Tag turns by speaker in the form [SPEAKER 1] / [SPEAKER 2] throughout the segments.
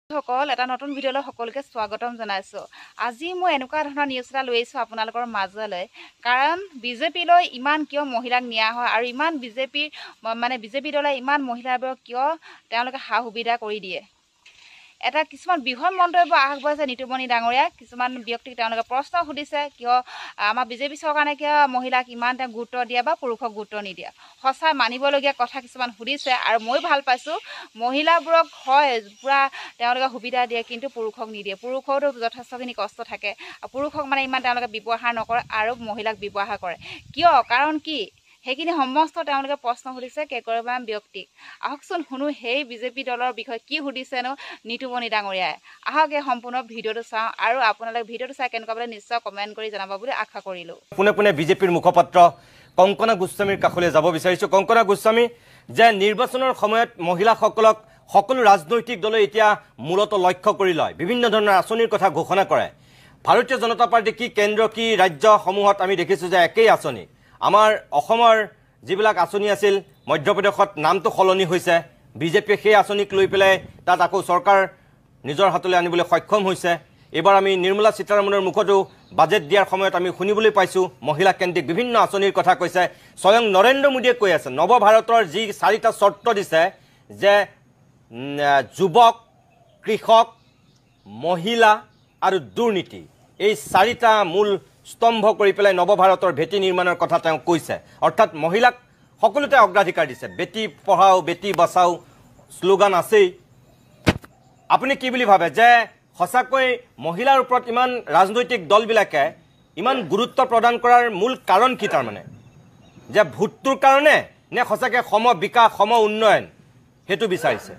[SPEAKER 1] সকল এটা নতুন ভিডিঅ'লৈ সকলোকে স্বাগতম জনাইছো। আজি মই এনেকুৱা ধৰণৰ নিউজ এটা লৈ আহিছো আপোনালোকৰ মাজলৈ, কাৰণ বিজেপিলৈ ইমান কিয় মহিলাক নিয়া হয় আৰু ইমান বিজেপি দলে ইমান মহিলাবোৰক কিয় তেওঁলোকে সা সুবিধা কৰি দিয়ে। এটা কিছুমান বৃহৎ মন্তব্য আগবঢ়াইছে নিতুমণি ডাঙৰীয়া। কিছুমান ব্যক্তিক তেওঁলোকে প্ৰশ্ন সুধিছে, কিয় আমাৰ বিজেপি চৰকাৰে কিয় মহিলাক ইমান গুৰুত্ব দিয়ে বা পুৰুষক গুৰুত্ব নিদিয়ে। সঁচাই মানিবলগীয়া কথা কিছুমান সুধিছে আৰু মই ভাল পাইছোঁ। মহিলাবোৰক হয় পূৰা তেওঁলোকে সুবিধা দিয়ে, কিন্তু পুৰুষক নিদিয়ে। পুৰুষৰো যথেষ্টখিনি কষ্ট থাকে। পুৰুষক ইমান তেওঁলোকে ব্যৱহাৰ নকৰে আৰু মহিলাক ব্যৱহাৰ কৰে। কিয়, কাৰণ কি, সেইখিনি সমস্ত তেওঁলোকে প্ৰশ্ন সুধিছে কেইগৰাকীমান ব্যক্তিক। আহকচোন শুনো সেই বিজেপি দলৰ বিষয়ে কি সুধিছেনো নিতুমণি ডাঙৰীয়াই। আহক এই সম্পূৰ্ণ ভিডিঅ'টো চাওঁ আৰু আপোনালোকে ভিডিঅ'টো চাই কেনেকুৱা পালে নিশ্চয় কমেণ্ট কৰি জনাব বুলি আশা কৰিলোঁ।
[SPEAKER 2] পোনে পোনে বিজেপিৰ মুখপাত্ৰ কংকনা গোস্বামীৰ কাষলৈ যাব বিচাৰিছোঁ। কংকনা গোস্বামী, যে নিৰ্বাচনৰ সময়ত মহিলাসকলক সকলো ৰাজনৈতিক দলে এতিয়া মূলত লক্ষ্য কৰি লয়, বিভিন্ন ধৰণৰ আঁচনিৰ কথা ঘোষণা কৰে। ভাৰতীয় জনতা পাৰ্টি কি কেন্দ্ৰ কি ৰাজ্যসমূহত আমি দেখিছোঁ যে একেই আঁচনি। আমাৰ অসমৰ যিবিলাক আঁচনি আছিল, মধ্যপ্ৰদেশত নামটো সলনি হৈছে। বিজেপিয়ে সেই আঁচনিক লৈ পেলাই তাত আকৌ চৰকাৰ নিজৰ হাতলৈ আনিবলৈ সক্ষম হৈছে। এইবাৰ আমি নিৰ্মলা সীতাৰমণৰ মুখতো বাজেট দিয়াৰ সময়ত আমি শুনিবলৈ পাইছোঁ মহিলাকেন্দ্ৰিক বিভিন্ন আঁচনিৰ কথা কৈছে। স্বয়ং নৰেন্দ্ৰ মোদীয়ে কৈ আছে নৱভাৰতৰ যি 4টা চৰ্ত দিছে, যে যুৱক, কৃষক, মহিলা আৰু দুৰ্নীতি, এই 4টা মূল স্তম্ভ কৰি পেলাই নৱভাৰতৰ ভেটি নিৰ্মাণৰ কথা তেওঁ কৈছে। অৰ্থাৎ মহিলাক সকলোতে অগ্ৰাধিকাৰ দিছে। বেটি পঢ়াও বেটি বচাও শ্লোগান আছেই। আপুনি কি বুলি ভাবে যে সঁচাকৈ মহিলাৰ ওপৰত ইমান ৰাজনৈতিক দলবিলাকে ইমান গুৰুত্ব প্ৰদান কৰাৰ মূল কাৰণ কি? তাৰমানে যে ভোটটোৰ কাৰণে নে সঁচাকৈ সম বিকাশ সম উন্নয়ন সেইটো বিচাৰিছে?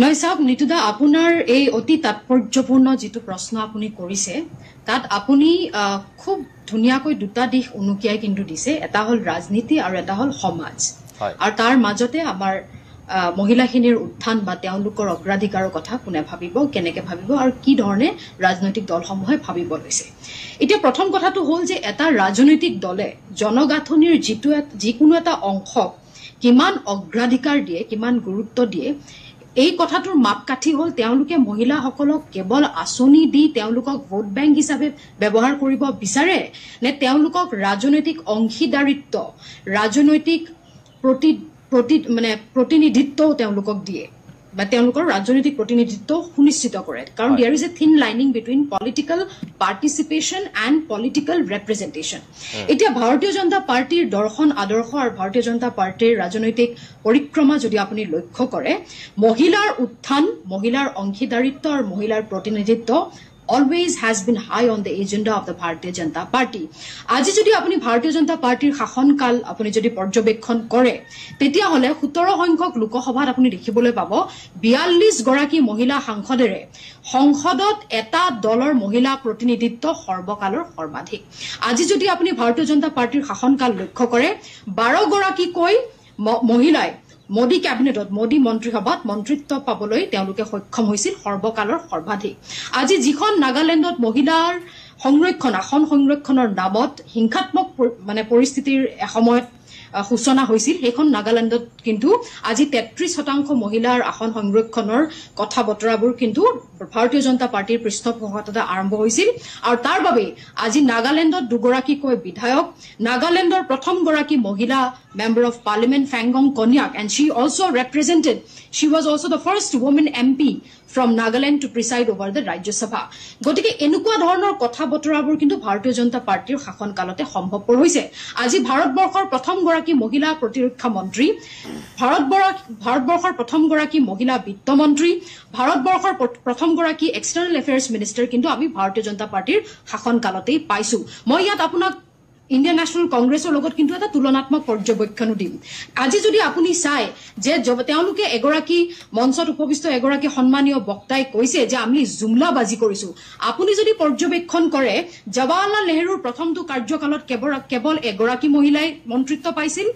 [SPEAKER 3] নহয় চাওক নিতুদা, আপোনাৰ এই অতি তাৎপৰ্যপূৰ্ণ যিটো প্ৰশ্ন আপুনি কৰিছে, তাত আপুনি খুব ধুনীয়াকৈ দুটা দিশ উনুকিয়াই কিন্তু দিছে। এটা হ'ল ৰাজনীতি আৰু এটা হ'ল সমাজ। আৰু তাৰ মাজতে আমাৰ মহিলাখিনিৰ উত্থান বা তেওঁলোকৰ অগ্ৰাধিকাৰৰ কথা কোনে ভাবিব, কেনেকে ভাবিব আৰু কি ধৰণে ৰাজনৈতিক দলসমূহে ভাবিব লৈছে। এতিয়া প্ৰথম কথাটো হ'ল যে এটা ৰাজনৈতিক দলে জনগাঁথনিৰ যিকোনো এটা অংশক কিমান অগ্ৰাধিকাৰ দিয়ে, কিমান গুৰুত্ব দিয়ে, এই কথাটোৰ মাপকাঠি হ'ল তেওঁলোকে মহিলাসকলক কেৱল আঁচনি দি তেওঁলোকক ভোট বেংক হিচাপে ব্যৱহাৰ কৰিব বিচাৰে, নে তেওঁলোকক ৰাজনৈতিক অংশীদাৰিত্ব, ৰাজনৈতিক প্ৰতিনিধিত্বও তেওঁলোকক দিয়ে বা তেওঁলোকৰ ৰাজনৈতিক প্ৰতিনিধিত্ব সুনিশ্চিত কৰে। কাৰণ there is a thin lining between political participation and political representation. এতিয়া ভাৰতীয় জনতা পাৰ্টীৰ দৰ্শন আদৰ্শ আৰু ভাৰতীয় জনতা পাৰ্টীৰ ৰাজনৈতিক পৰিক্ৰমা যদি আপুনি লক্ষ্য কৰে, মহিলাৰ উত্থান, মহিলাৰ অংশীদাৰিত্ব আৰু মহিলাৰ প্ৰতিনিধিত্ব always has been high on the agenda of the Bharatiya Janata Party. আজি যদি আপুনি ভাৰতীয় জনতা পাৰ্টিৰ শাসনকাল আপুনি যদি পৰ্যবেক্ষণ কৰে, তেতিয়াহ'লে 17 সংখ্যক লোকসভাত আপুনি দেখিবলৈ পাব 42 গৰাকী মহিলা সাংসদেৰে সংসদত এটা দলৰ মহিলা প্ৰতিনিধিত্ব সৰ্বকালৰ সৰ্বাধিক। আজি যদি আপুনি ভাৰতীয় জনতা পাৰ্টিৰ শাসনকাল লক্ষ্য কৰে, 12 গৰাকীকৈ মহিলাই মোদী কেবিনেটত, মোদী মন্ত্ৰীসভাত মন্ত্ৰিত্ব পাবলৈ তেওঁলোকে সক্ষম হৈছিল সৰ্বকালৰ সৰ্বাধিক। আজি যিখন নাগালেণ্ডত মহিলাৰ সংৰক্ষণ, আসন সংৰক্ষণৰ নামত হিংসাত্মক পৰিস্থিতিৰ এসময়ত সূচনা হৈছিল, সেইখন নাগালেণ্ডত কিন্তু আজি 33% মহিলাৰ আসন সংৰক্ষণৰ কথা বতৰাবোৰ কিন্তু ভাৰতীয় জনতা পাৰ্টিৰ পৃষ্ঠপোষকতা আৰম্ভ হৈছিল। আৰু তাৰ বাবে আজি নাগালেণ্ডত 2 গৰাকীকৈ বিধায়ক, নাগালেণ্ডৰ প্ৰথম গৰাকী মহিলা member of parliament Fangong Konyak, and she was also the first woman MP from Nagaland to preside over the Rajya Sabha. গতিকে এনেকুৱা ধৰণৰ কথা বতৰাবোৰ কিন্তু ভাৰতীয় জনতা পাৰ্টিৰ শাসনকালতে সম্ভৱপৰ হৈছে। আজি ভাৰতবৰ্ষৰ প্ৰথম গৰাকী মহিলা প্ৰতিৰক্ষা মন্ত্ৰী, ভাৰতবৰ্ষৰ প্ৰথম গৰাকী মহিলা বিত্তমন্ত্ৰী, ভাৰতবৰ্ষৰ প্ৰথম গৰাকী এক্সটাৰ্নেল এফেয়াৰ্ছ মিনিষ্টাৰ কিন্তু আমি ভাৰতীয় জনতা পাৰ্টিৰ শাসনকালতেই পাইছো। মই ইয়াত আপোনাক ইণ্ডিয়ান নেশ্যনেল কংগ্ৰেছৰ লগত কিন্তু এটা তুলনাত্মক পৰ্যবেক্ষণো দিম। আজি যদি আপুনি চায় যে তেওঁলোকে এগৰাকী মঞ্চত উপবিষ্ট এগৰাকী সন্মানীয় বক্তাই কৈছে যে আমি জুমলাবাজি কৰিছো। আপুনি যদি পৰ্যবেক্ষণ কৰে, জৱাহৰলাল নেহৰুৰ প্ৰথমটো কাৰ্যকালত কেৱল এগৰাকী মহিলাই মন্ত্ৰিত্ব পাইছিল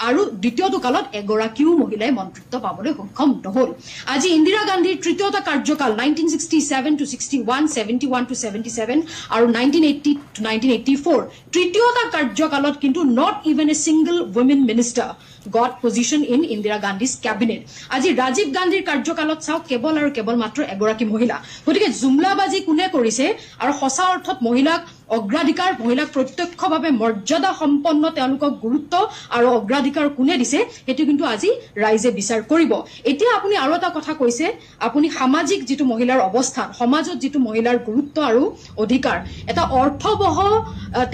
[SPEAKER 3] আৰু দ্বিতীয়টো কালত এগৰাকীও মহিলাই মন্ত্ৰিত্ব পাবলৈ সক্ষম নহল। আজি ইন্দিৰা গান্ধীৰ তৃতীয়টা কাৰ্যকাল 1967 to 61, 71 to 77 আৰু 1980 to 1984, তৃতীয়টা কাৰ্যকালত কিন্তু not even a single women minister got position in Indira Gandhi's cabinet. আজি ৰাজীৱ গান্ধীৰ কাৰ্যকালত চাওক কেৱল আৰু কেৱল মাত্ৰ এগৰাকী মহিলা গতিকে জুমলাবাজি কোনে কৰিছে আৰু সঁচা অৰ্থত মহিলাক অগ্ৰাধিকাৰ মহিলাক প্ৰত্যক্ষভাৱে মৰ্যাদা সম্পন্ন তেওঁলোকক গুৰুত্ব আৰু অগ্ৰাধিকাৰ কোনে দিছে সেইটো কিন্তু আজি ৰাইজে বিচাৰ কৰিব এতিয়া আপুনি আৰু এটা কথা কৈছে আপুনি সামাজিক যেটো মহিলাৰ অৱস্থান সমাজত যেটো মহিলাৰ গুৰুত্ব আৰু অধিকাৰ এটা অৰ্থবহ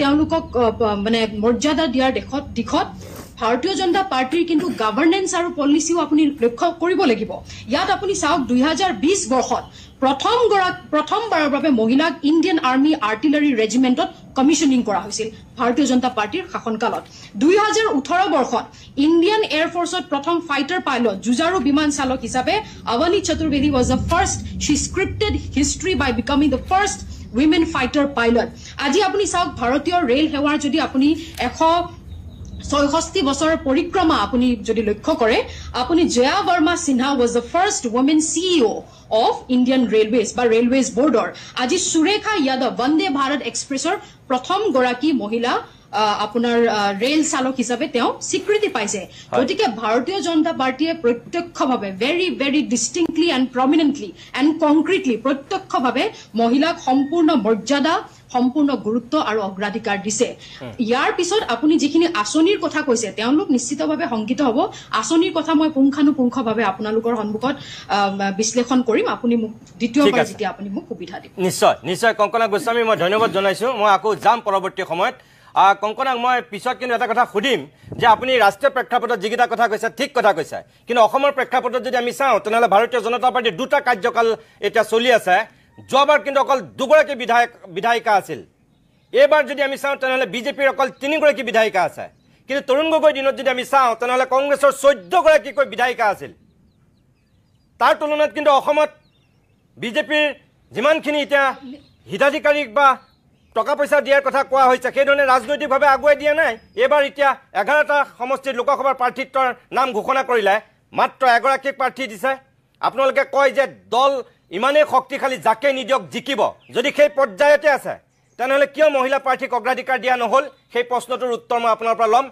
[SPEAKER 3] তেওঁলোকক মানে মৰ্যাদা দিয়াৰ দিশত ভাৰতীয় জনতা পাৰ্টিৰ কিন্তু গভৰ্নেন্স আৰু পলিচিও আপুনি লক্ষ্য কৰিব লাগিব ইয়াত আপুনি চাওক 2020 বৰ্ষত প্ৰথমবাৰৰ বাবে মহিলাক ইণ্ডিয়ান আৰ্মি আৰ্টিলাৰী ৰেজিমেণ্টত কমিশনিং কৰা হৈছিল ভাৰতীয় জনতা পাৰ্টিৰ শাসনকালত 2018 বৰ্ষত ইণ্ডিয়ান এয়াৰ ফৰ্চত প্ৰথম ফাইটাৰ পাইলট যুঁজাৰু বিমান চালক হিচাপে আৱানী Chaturvedi was the first she scripted history by becoming the first women fighter pilot আজি আপুনি চাওক ভাৰতীয় ৰেল সেৱাৰ যদি আপুনি 166 বছৰৰ পৰিক্ৰমা আপুনি যদি লক্ষ্য কৰে আপুনি Jaya Barma Sinha was the first woman CEO of Indian Railways বা Railways Board আজি সুৰেখা যাদৱ বন্দে ভাৰত এক্সপ্ৰেছৰ প্ৰথম গৰাকী মহিলা আপোনাৰ ৰেল চালক হিচাপে তেওঁ স্বীকৃতি পাইছে গতিকে ভাৰতীয় জনতা পাৰ্টিয়ে প্ৰত্যক্ষভাৱে very very distinctly and prominently and concretely প্ৰত্যক্ষভাৱে মহিলাক সম্পূৰ্ণ মৰ্যাদা সম্পূৰ্ণ গুৰুত্ব আৰু অগ্ৰাধিকাৰ দিছে ইয়াৰ পিছত আপুনি যিখিনি আঁচনিৰ কথা কৈছে তেওঁলোক নিশ্চিতভাৱে সংকিত হ'ব আঁচনিৰ কথা মই পুংখানুপুংখভাৱে আপোনালোকৰ সন্মুখত বিশ্লেষণ কৰিম আপুনি মোক দ্বিতীয়বাৰ যেতিয়া আপুনি মোক সুবিধা দিব
[SPEAKER 2] নিশ্চয় কংকনা গোস্বামী মই ধন্যবাদ জনাইছো মই আকৌ যাম পৰৱৰ্তী সময়ত কংকনাক মই পিছত কিন্তু এটা কথা সুধিম যে আপুনি ৰাষ্ট্ৰীয় প্ৰেক্ষাপটত যিকেইটা কথা কৈছে ঠিক কথা কৈছে কিন্তু অসমৰ প্ৰেক্ষাপটত যদি আমি চাওঁ তেনেহ'লে ভাৰতীয় জনতা পাৰ্টিৰ দুটা কাৰ্যকাল এতিয়া চলি আছে যোৱাবাৰ কিন্তু অকল দুগৰাকী বিধায়িকা আছিল এইবাৰ যদি আমি চাওঁ তেনেহ'লে বিজেপিৰ অকল 3গৰাকী বিধায়িকা আছে কিন্তু তৰুণ গগৈ দিনত যদি আমি চাওঁ তেনেহ'লে কংগ্ৰেছৰ 14গৰাকীকৈ বিধায়িকা আছিল তাৰ তুলনাত কিন্তু অসমত বিজেপিৰ যিমানখিনি এতিয়া হিতাধিকাৰীক বা টকা পইচা দিয়াৰ কথা কোৱা হৈছে সেইধৰণে ৰাজনৈতিকভাৱে আগুৱাই দিয়া নাই এইবাৰ এতিয়া 11টা সমষ্টিৰ লোকসভাৰ প্ৰাৰ্থিত্বৰ নাম ঘোষণা কৰিলে মাত্ৰ এগৰাকীক প্ৰাৰ্থী দিছে আপোনালোকে কয় যে দল ইমানেই শক্তিশালী যাকে নিদিয়ক জিকিব যদি সেই পৰ্যায়তে আছে তেনেহ'লে কিয় মহিলা প্ৰাৰ্থীক অগ্ৰাধিকাৰ দিয়া নহ'ল সেই প্ৰশ্নটোৰ উত্তৰ মই আপোনাৰ পৰা ল'ম